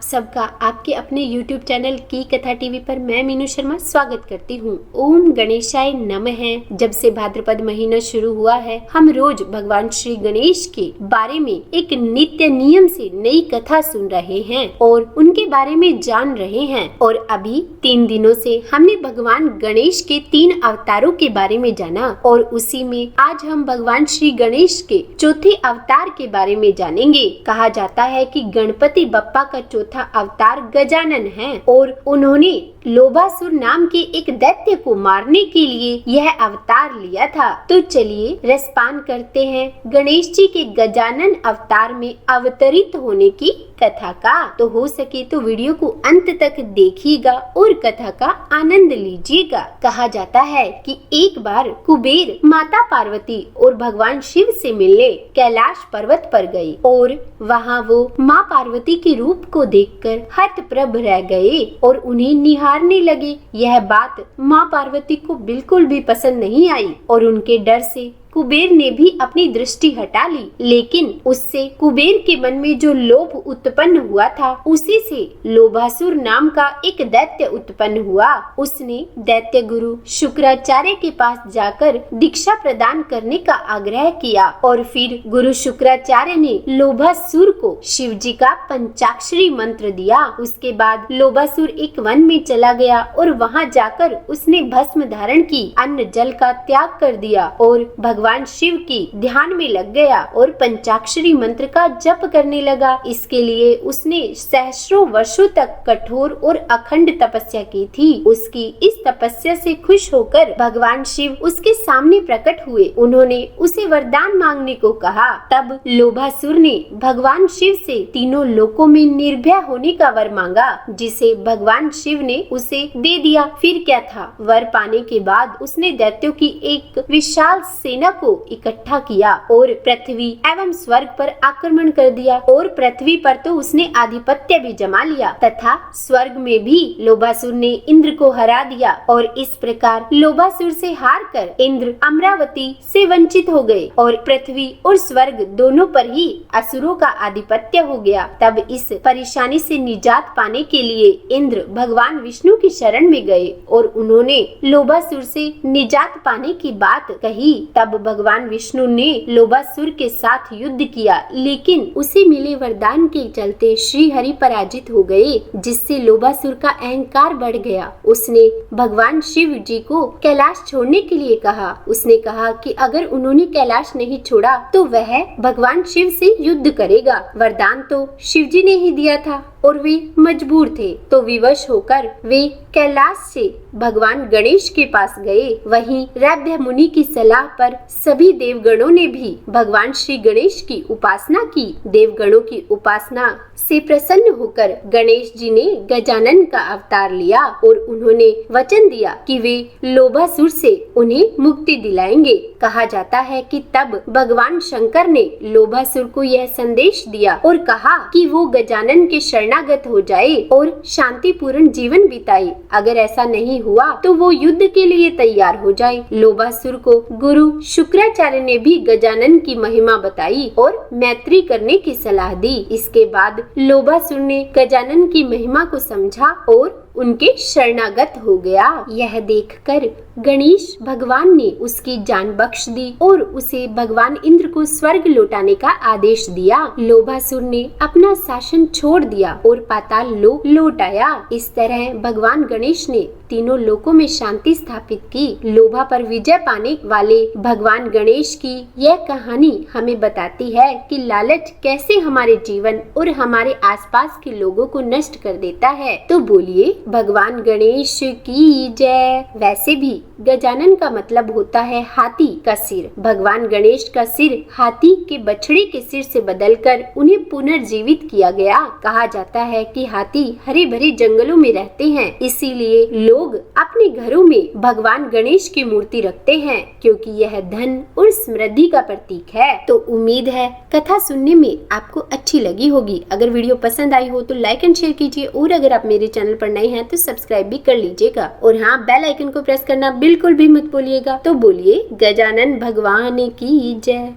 सबका आपके अपने YouTube चैनल की कथा टीवी पर मैं मीनू शर्मा स्वागत करती हूँ। ओम गणेशाय नमः। जब से भाद्रपद महीना शुरू हुआ है, हम रोज भगवान श्री गणेश के बारे में एक नित्य नियम से नई कथा सुन रहे हैं और उनके बारे में जान रहे हैं। और अभी 3 दिनों से हमने भगवान गणेश के 3 अवतारों के बारे में जाना और उसी में आज हम भगवान श्री गणेश के चौथे अवतार के बारे में जानेंगे। कहा जाता है कि गणपति बप्पा का चौथा अवतार गजानन है और उन्होंने लोभासुर नाम के एक दैत्य को मारने के लिए यह अवतार लिया था। तो चलिए रसपान करते हैं गणेश जी के गजानन अवतार में अवतरित होने की कथा का। तो हो सके तो वीडियो को अंत तक देखिएगा और कथा का आनंद लीजिएगा। कहा जाता है कि एक बार कुबेर माता पार्वती और भगवान शिव से मिलने कैलाश पर्वत पर गए और वहाँ वो माँ पार्वती के रूप को देखकर हतप्रभ रह गए और उन्हें निहारने लगे। यह बात माँ पार्वती को बिल्कुल भी पसंद नहीं आई और उनके डर से कुबेर ने भी अपनी दृष्टि हटा ली। लेकिन उससे कुबेर के मन में जो लोभ उत्पन्न हुआ था, उसी से लोभासुर नाम का एक दैत्य उत्पन्न हुआ। उसने दैत्य गुरु शुक्राचार्य के पास जाकर दीक्षा प्रदान करने का आग्रह किया और फिर गुरु शुक्राचार्य ने लोभासुर को शिव जी का पंचाक्षरी मंत्र दिया। उसके बाद लोभासुर एक वन में चला गया और वहाँ जाकर उसने भस्म धारण की, अन्न जल का त्याग कर दिया और भगवान शिव की ध्यान में लग गया और पंचाक्षरी मंत्र का जप करने लगा। इसके लिए उसने सहस्रों वर्षों तक कठोर और अखंड तपस्या की थी। उसकी इस तपस्या से खुश होकर भगवान शिव उसके सामने प्रकट हुए। उन्होंने उसे वरदान मांगने को कहा। तब लोभासुर ने भगवान शिव से तीनों लोकों में निर्भय होने का वर मांगा, जिसे भगवान शिव ने उसे दे दिया। फिर क्या था, वर पाने के बाद उसने दैत्यों की एक विशाल सेना को इकट्ठा किया और पृथ्वी एवं स्वर्ग पर आक्रमण कर दिया और पृथ्वी पर तो उसने आधिपत्य भी जमा लिया तथा स्वर्ग में भी लोभासुर ने इंद्र को हरा दिया और इस प्रकार लोभासुर से हार कर इंद्र अमरावती से वंचित हो गए और पृथ्वी और स्वर्ग दोनों पर ही असुरों का आधिपत्य हो गया। तब इस परेशानी से निजात पाने के लिए इंद्र भगवान विष्णु की शरण में गए और उन्होंने लोभासुर से निजात पाने की बात कही। तब भगवान विष्णु ने लोभासुर के साथ युद्ध किया, लेकिन उसे मिले वरदान के चलते श्री हरि पराजित हो गए, जिससे लोभासुर का अहंकार बढ़ गया। उसने भगवान शिव जी को कैलाश छोड़ने के लिए कहा। उसने कहा कि अगर उन्होंने कैलाश नहीं छोड़ा तो वह भगवान शिव से युद्ध करेगा। वरदान तो शिव जी ने ही दिया था और वे मजबूर थे, तो विवश होकर वे कैलाश से भगवान गणेश के पास गए। वहीं रैभ्य मुनि की सलाह पर सभी देवगणों ने भी भगवान श्री गणेश की उपासना की। देवगणों की उपासना से प्रसन्न होकर गणेश जी ने गजानन का अवतार लिया और उन्होंने वचन दिया कि वे लोभासुर से उन्हें मुक्ति दिलाएंगे। कहा जाता है कि तब भगवान शंकर ने लोभासुर को यह संदेश दिया और कहा कि वो गजानन के शरणागत हो जाए और शांतिपूर्ण जीवन बिताए। अगर ऐसा नहीं हुआ तो वो युद्ध के लिए तैयार हो जाए। लोभासुर को गुरु शुक्राचार्य ने भी गजानन की महिमा बताई और मैत्री करने की सलाह दी। इसके बाद लोभासुर ने गजानन की महिमा को समझा और उनके शरणागत हो गया। यह देखकर गणेश भगवान ने उसकी जान बख्श दी और उसे भगवान इंद्र को स्वर्ग लौटाने का आदेश दिया। लोभासुर ने अपना शासन छोड़ दिया और पाताल लोक लौट आया। इस तरह भगवान गणेश ने तीनों लोकों में शांति स्थापित की। लोभा पर विजय पाने वाले भगवान गणेश की यह कहानी हमें बताती है कि लालच कैसे हमारे जीवन और हमारे आसपास के लोगों को नष्ट कर देता है। तो बोलिए भगवान गणेश की जय। वैसे भी गजानन का मतलब होता है हाथी का सिर। भगवान गणेश का सिर हाथी के बछड़े के सिर से बदलकर उन्हें पुनर्जीवित किया गया। कहा जाता है कि हाथी हरे भरे जंगलों में रहते हैं, इसीलिए लोग अपने घरों में भगवान गणेश की मूर्ति रखते हैं, क्योंकि यह धन और समृद्धि का प्रतीक है। तो उम्मीद है कथा सुनने में आपको अच्छी लगी होगी। अगर वीडियो पसंद आई हो तो लाइक एंड शेयर कीजिए और अगर आप मेरे चैनल पर नए हैं तो सब्सक्राइब भी कर लीजिएगा और हाँ, बेल आइकन को प्रेस करना बिल्कुल भी मत भूलिएगा। तो बोलिए गजानन भगवान की जय।